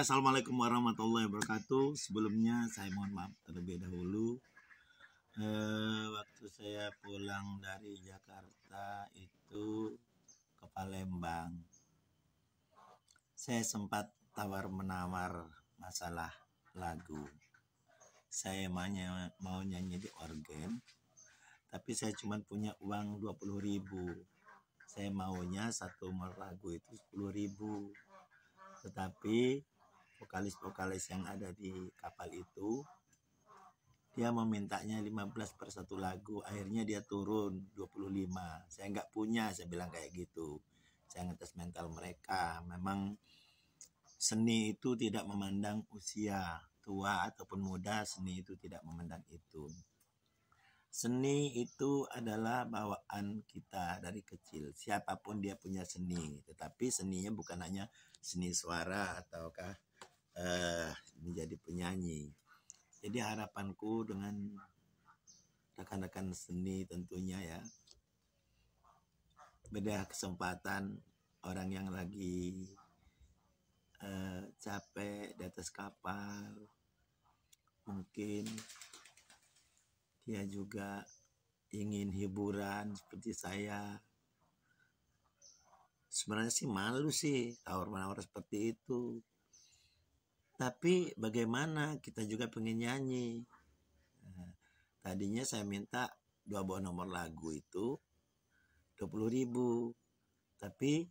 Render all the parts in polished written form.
Assalamualaikum warahmatullahi wabarakatuh. Sebelumnya saya mohon maaf terlebih dahulu. Waktu saya pulang dari Jakarta itu ke Palembang, saya sempat tawar-menawar masalah lagu. Saya mau nyanyi di organ, tapi saya cuma punya uang 20.000. Saya maunya satu lagu itu 10.000. Tetapi vokalis-vokalis yang ada di kapal itu, dia memintanya 15 per satu lagu. Akhirnya dia turun 25. Saya nggak punya, saya bilang kayak gitu. Saya ngetes mental mereka. Memang seni itu tidak memandang usia tua ataupun muda. Seni itu tidak memandang itu. Seni itu adalah bawaan kita dari kecil. Siapapun dia punya seni. Tetapi seninya bukan hanya seni suara ataukah menjadi penyanyi. Jadi harapanku dengan rekan-rekan seni tentunya ya, beda kesempatan orang yang lagi capek di atas kapal, mungkin dia juga ingin hiburan seperti saya. Sebenarnya sih malu sih tawar-menawar seperti itu. Tapi bagaimana, kita juga pengen nyanyi. Tadinya saya minta 2 buah nomor lagu itu 20.000. Tapi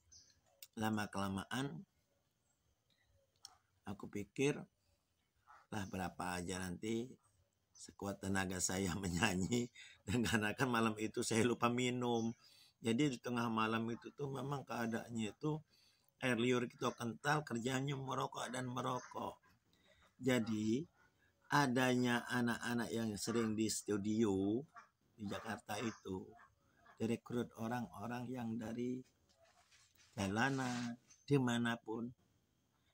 lama-kelamaan aku pikir lah berapa aja nanti, sekuat tenaga saya menyanyi. Dan karena kan malam itu saya lupa minum. Jadi di tengah malam itu tuh memang keadaannya itu air liur kita kental, kerjanya merokok dan merokok. Jadi adanya anak-anak yang sering di studio di Jakarta itu direkrut orang-orang yang dari jalanan dimanapun,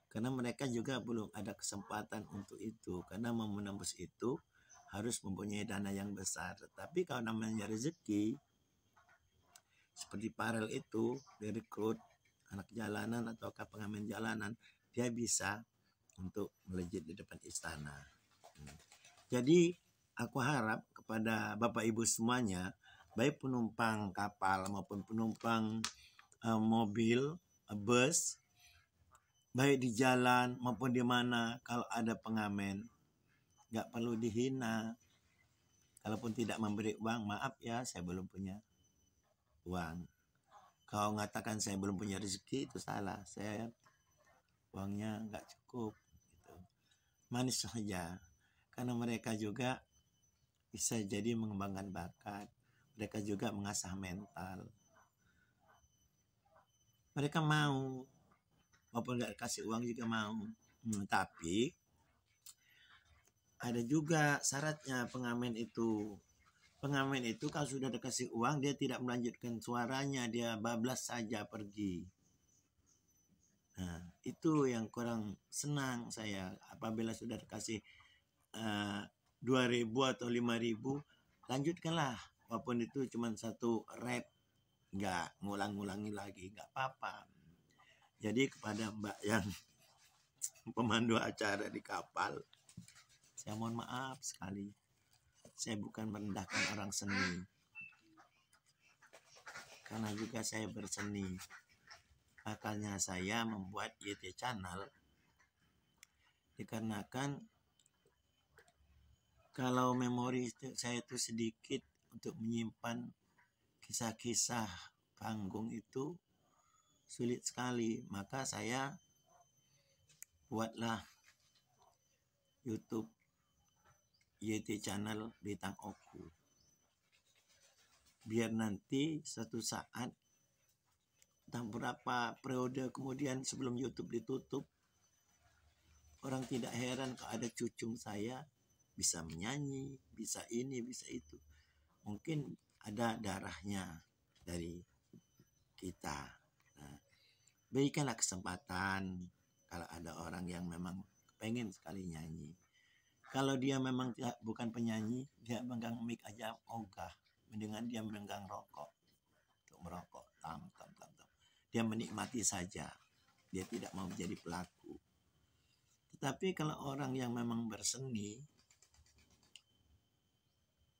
karena mereka juga belum ada kesempatan untuk itu, karena mau menembus itu harus mempunyai dana yang besar. Tapi kalau namanya rezeki, seperti Farel itu direkrut anak jalanan atau pengamen jalanan, dia bisa untuk melejit di depan istana. Jadi aku harap kepada Bapak Ibu semuanya, baik penumpang kapal maupun penumpang mobil, bus, baik di jalan maupun di mana, kalau ada pengamen, nggak perlu dihina. Kalaupun tidak memberi uang, maaf ya, saya belum punya uang. Kalau mengatakan saya belum punya rezeki, itu salah. Saya uangnya nggak cukup. Gitu. Manis saja. Karena mereka juga bisa jadi mengembangkan bakat. Mereka juga mengasah mental. Mereka mau. Walaupun nggak kasih uang juga mau. Tapi ada juga syaratnya pengamen itu. Pengamen itu kalau sudah dikasih uang, dia tidak melanjutkan suaranya, dia bablas saja pergi. Nah, itu yang kurang senang saya. Apabila sudah dikasih 2.000 atau 5.000, lanjutkanlah. Walaupun itu cuma satu rap, nggak ngulang-ngulangi lagi, nggak apa-apa. Jadi kepada Mbak yang pemandu acara di kapal, saya mohon maaf sekali. Saya bukan merendahkan orang seni, karena juga saya berseni. Makanya saya membuat YT Channel, dikarenakan kalau memori saya itu sedikit untuk menyimpan kisah-kisah panggung itu sulit sekali. Maka saya buatlah YouTube YT Channel Bintang Oku. Biar nanti suatu saat, entah berapa periode kemudian sebelum YouTube ditutup, orang tidak heran kalau ada cucung saya bisa menyanyi, bisa ini, bisa itu. Mungkin ada darahnya dari kita. Nah, berikanlah kesempatan kalau ada orang yang memang pengen sekali nyanyi. Kalau dia memang bukan penyanyi, dia megang mic aja ogah. Mendingan dia megang rokok. Untuk merokok. Dia menikmati saja. Dia tidak mau menjadi pelaku. Tapi kalau orang yang memang berseni,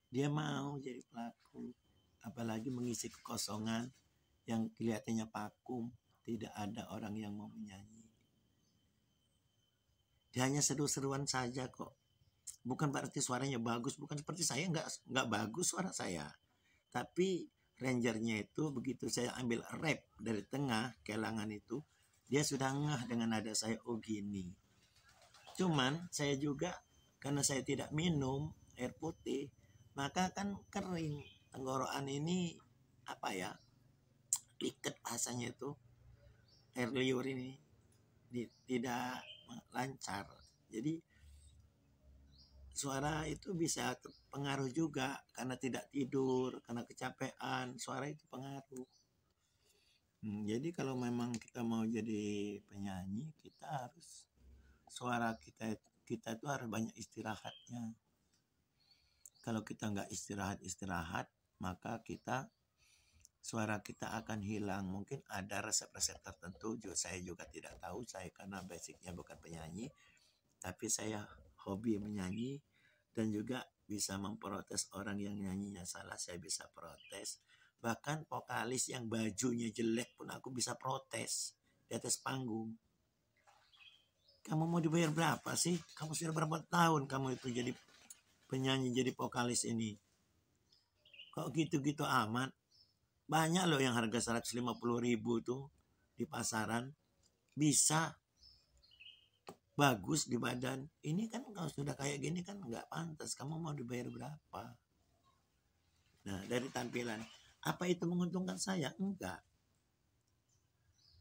dia mau jadi pelaku. Apalagi mengisi kekosongan yang kelihatannya vakum, tidak ada orang yang mau menyanyi. Dia hanya seru-seruan saja kok. Bukan berarti suaranya bagus, bukan seperti saya, nggak bagus suara saya. Tapi rangernya itu begitu saya ambil rap dari tengah kelangan itu, dia sudah ngeh dengan nada saya, oh gini. Cuman saya juga karena saya tidak minum air putih, maka kan kering tenggorokan ini, apa ya, ikat bahasanya itu, air liur ini tidak lancar. Jadi suara itu bisa pengaruh juga karena tidak tidur, karena kecapean, suara itu pengaruh. Jadi kalau memang kita mau jadi penyanyi, kita harus suara kita itu harus banyak istirahatnya. Kalau kita nggak istirahat, maka suara kita akan hilang. Mungkin ada resep-resep tertentu, saya juga tidak tahu, saya karena basicnya bukan penyanyi, tapi saya hobi menyanyi dan juga bisa memprotes orang yang nyanyinya salah, saya bisa protes. Bahkan vokalis yang bajunya jelek pun aku bisa protes di atas panggung. Kamu mau dibayar berapa sih? Kamu sudah berapa tahun kamu itu jadi penyanyi, jadi vokalis ini? Kok gitu-gitu amat? Banyak loh yang harga 150.000 tuh di pasaran bisa bagus di badan. Ini kan kalau sudah kayak gini kan nggak pantas. Kamu mau dibayar berapa? Nah, dari tampilan, apa itu menguntungkan saya? Enggak.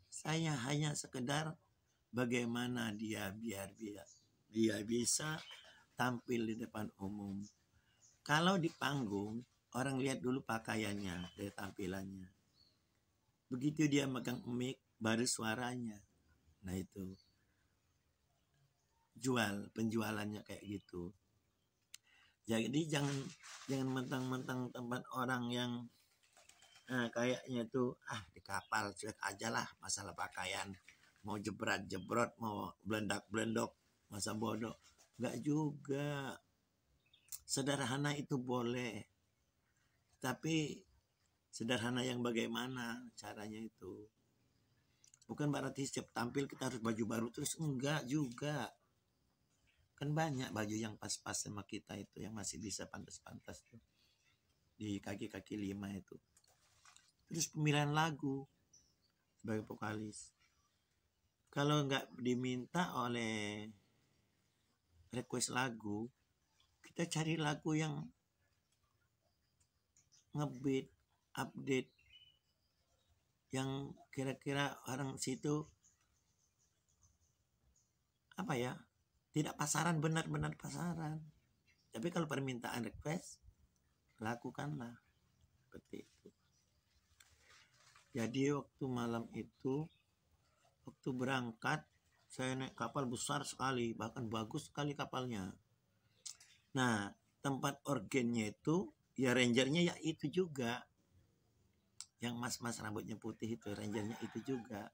Saya hanya sekedar bagaimana dia biar dia bisa tampil di depan umum. Kalau di panggung, orang lihat dulu pakaiannya dari tampilannya. Begitu dia megang mic, baru suaranya. Nah itu penjualannya kayak gitu. Jadi jangan mentang-mentang tempat orang yang kayaknya tuh di kapal cuek aja lah masalah pakaian, mau jebrot mau belendak-belendok masa bodoh, nggak juga. Sederhana itu boleh, tapi sederhana yang bagaimana caranya itu. Bukan berarti setiap tampil kita harus baju baru terus, enggak juga. Kan banyak baju yang pas-pas sama kita itu, yang masih bisa pantas-pantas tuh di kaki-kaki 5 itu. Terus pemilihan lagu sebagai vokalis, kalau nggak diminta oleh request lagu, kita cari lagu yang ngebeat, update, yang kira-kira orang situ apa ya, tidak pasaran, benar-benar pasaran. Tapi kalau permintaan request, lakukanlah seperti itu. Jadi waktu malam itu, waktu berangkat, saya naik kapal besar sekali, bahkan bagus sekali kapalnya. Nah, tempat organnya itu, ya rangernya ya itu juga. Yang mas-mas rambutnya putih itu, rangernya itu juga.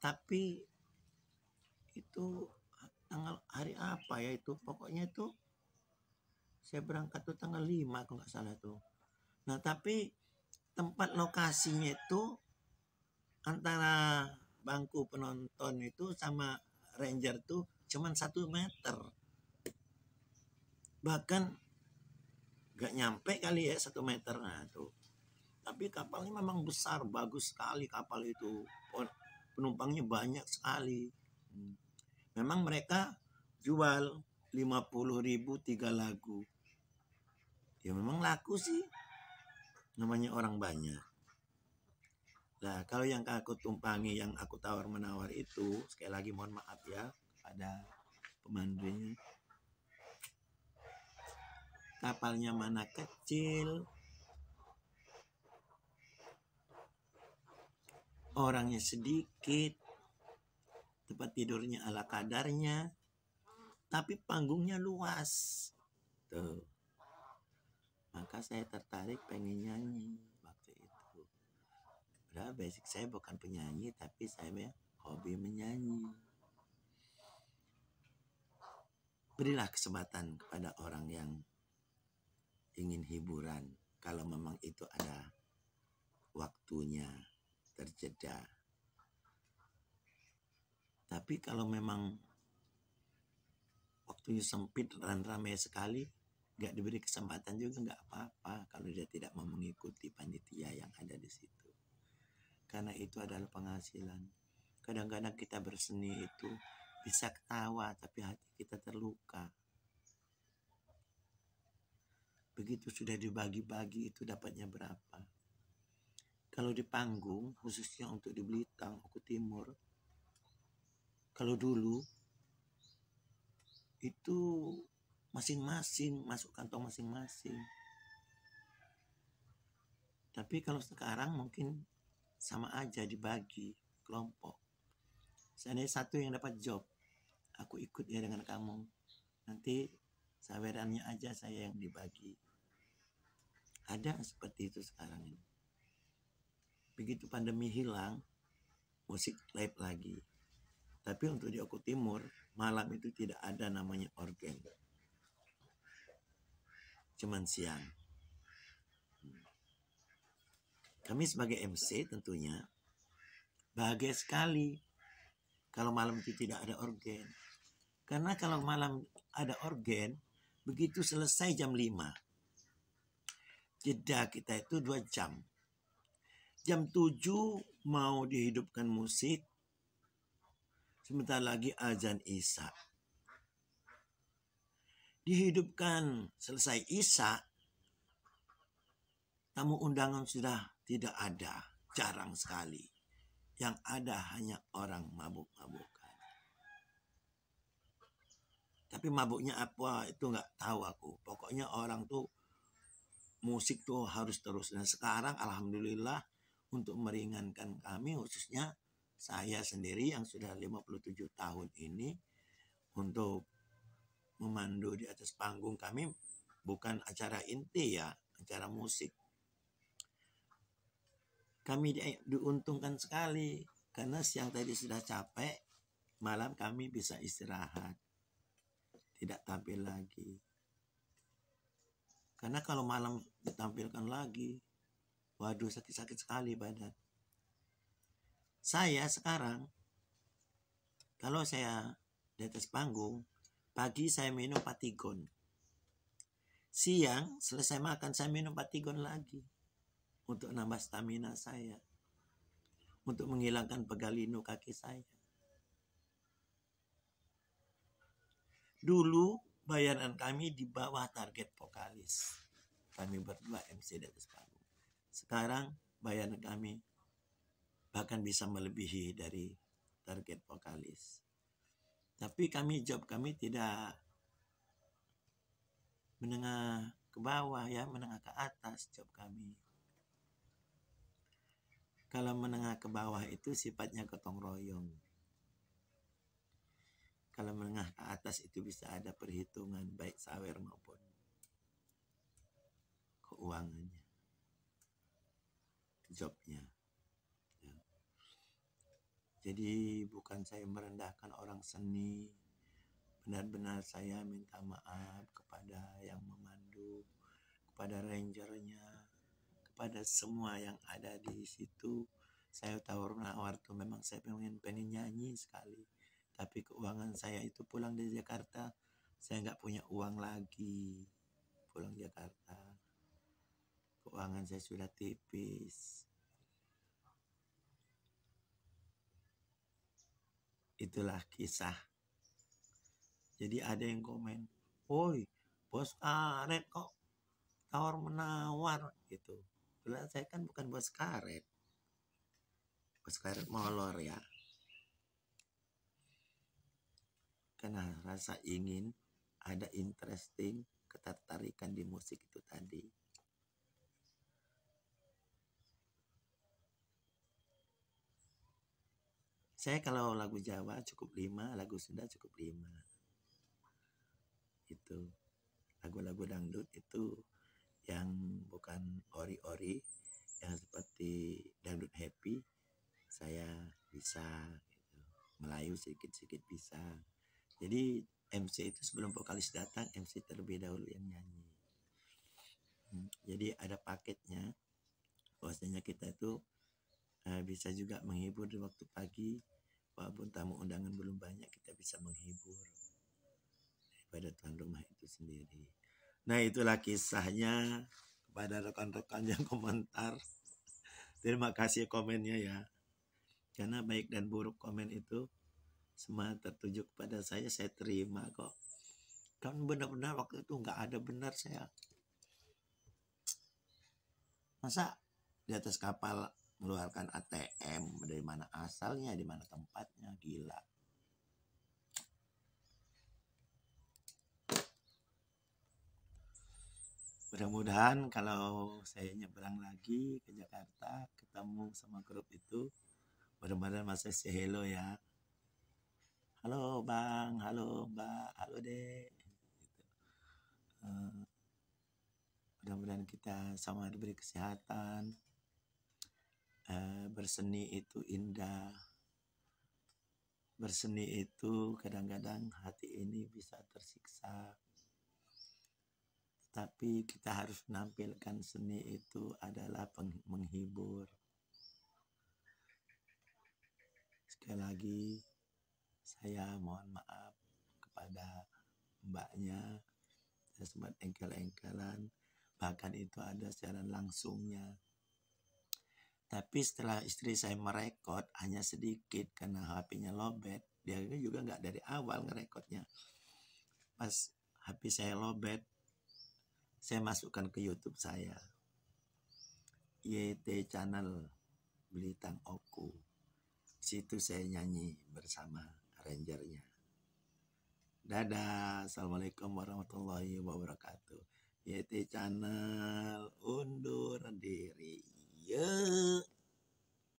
Tapi itu tanggal hari apa ya itu, pokoknya itu saya berangkat tuh tanggal 5 kalau nggak salah tuh. Nah tapi tempat lokasinya itu antara bangku penonton itu sama ranger tuh cuman 1 meter, bahkan nggak nyampe kali ya 1 meter. Nah tuh, tapi kapalnya memang besar, bagus sekali kapal itu, penumpangnya banyak sekali. Memang mereka jual 50.000 3 lagu. Ya memang laku sih, namanya orang banyak. Nah kalau yang aku tumpangi, yang aku tawar-menawar itu, sekali lagi mohon maaf ya pada pemandunya, kapalnya mana kecil, orangnya sedikit, tempat tidurnya ala kadarnya, tapi panggungnya luas tuh. Maka saya tertarik pengen nyanyi waktu itu. Padahal basic saya bukan penyanyi, tapi saya hobi menyanyi. berilah kesempatan kepada orang yang ingin hiburan kalau memang itu ada waktunya terjeda. Tapi kalau memang waktunya sempit dan ramai sekali, nggak diberi kesempatan juga nggak apa-apa kalau dia tidak mau mengikuti panitia yang ada di situ. Karena itu adalah penghasilan. Kadang-kadang kita berseni itu bisa ketawa tapi hati kita terluka. Begitu sudah dibagi-bagi itu dapatnya berapa. Kalau di panggung, khususnya untuk di Blitar, Oku Timur, kalau dulu itu masing-masing masuk kantong masing-masing. Tapi kalau sekarang mungkin sama aja dibagi kelompok. Seandainya satu yang dapat job, aku ikut ya dengan kamu. Nanti sawerannya aja saya yang dibagi. Ada seperti itu sekarang ini. Begitu pandemi hilang, musik live lagi. Tapi untuk di Oku Timur, malam itu tidak ada namanya organ. Cuman siang. Kami sebagai MC tentunya bahagia sekali kalau malam itu tidak ada organ. Karena kalau malam ada organ, begitu selesai jam 5, jeda kita itu 2 jam. Jam 7 mau dihidupkan musik, sebentar lagi azan Isya. Dihidupkan selesai Isya, tamu undangan sudah tidak ada, jarang sekali. Yang ada hanya orang mabuk-mabukan. Tapi mabuknya apa itu nggak tahu aku. Pokoknya orang tuh musik tuh harus terus. Dan sekarang alhamdulillah untuk meringankan kami, khususnya saya sendiri yang sudah 57 tahun ini, untuk memandu di atas panggung kami bukan acara inti ya, acara musik. Kami diuntungkan sekali karena siang tadi sudah capek, malam kami bisa istirahat, tidak tampil lagi. Karena kalau malam ditampilkan lagi, waduh sakit-sakit sekali badan. Saya sekarang, kalau saya di atas panggung, pagi saya minum Patigon. Siang selesai makan saya minum Patigon lagi. Untuk nambah stamina saya. Untuk menghilangkan pegalinu kaki saya. Dulu bayaran kami di bawah target vokalis. Kami berdua MC di atas panggung. Sekarang bayaran kami bahkan bisa melebihi dari target vokalis. Tapi job kami tidak menengah ke bawah ya, menengah ke atas job kami. Kalau menengah ke bawah itu sifatnya gotong royong. Kalau menengah ke atas itu bisa ada perhitungan baik sawer maupun keuangannya, jobnya. Ya. Jadi bukan saya merendahkan orang seni, benar-benar saya minta maaf kepada yang memandu, kepada rangernya, kepada semua yang ada di situ. Saya tawar-menawar tuh memang saya pengen nyanyi sekali. Tapi keuangan saya itu pulang dari Jakarta, saya nggak punya uang lagi. Pulang Jakarta, keuangan saya sudah tipis. Itulah kisah. Jadi ada yang komen, "Woi, bos karet kok tawar menawar gitu." Bila saya kan bukan bos karet. Bos karet molor ya. Karena rasa ingin ada interesting, ketertarikan di musik itu tadi. Saya kalau lagu Jawa cukup 5, lagu Sunda cukup 5. Itu lagu-lagu dangdut itu yang bukan ori-ori, yang seperti dangdut happy, saya bisa gitu. Melayu sedikit-sedikit bisa. Jadi MC itu sebelum vokalis datang, MC terlebih dahulu yang nyanyi. Jadi ada paketnya, bahwasanya kita itu bisa juga menghibur di waktu pagi, walaupun tamu undangan belum banyak, kita bisa menghibur daripada tuan rumah itu sendiri. Nah, itulah kisahnya. Kepada rekan-rekan yang komentar, terima kasih komennya ya, karena baik dan buruk komen itu semua tertuju kepada saya terima kok. Kan benar-benar waktu itu nggak ada benar saya. Masa di atas kapal mengeluarkan ATM, dari mana asalnya, di mana tempatnya, gila. Mudah-mudahan kalau saya nyebrang lagi ke Jakarta, ketemu sama grup itu, mudah-mudahan masih say hello ya. Halo Bang, halo Mbak, halo Dek. Mudah-mudahan kita sama diberi kesehatan. Berseni itu indah. Berseni itu kadang-kadang hati ini bisa tersiksa. Tapi kita harus menampilkan seni itu adalah menghibur. Sekali lagi saya mohon maaf kepada mbaknya. Saya sempat engkel-engkelan, bahkan itu ada siaran langsungnya. Tapi setelah istri saya merekod hanya sedikit karena HP-nya lowbat, dia juga nggak dari awal ngerekodnya. Pas HP saya lowbat, saya masukkan ke YouTube saya, YT Channel Belitang Oku. Situ saya nyanyi bersama arrangernya. Dadah, assalamualaikum warahmatullahi wabarakatuh. YT Channel undur diri.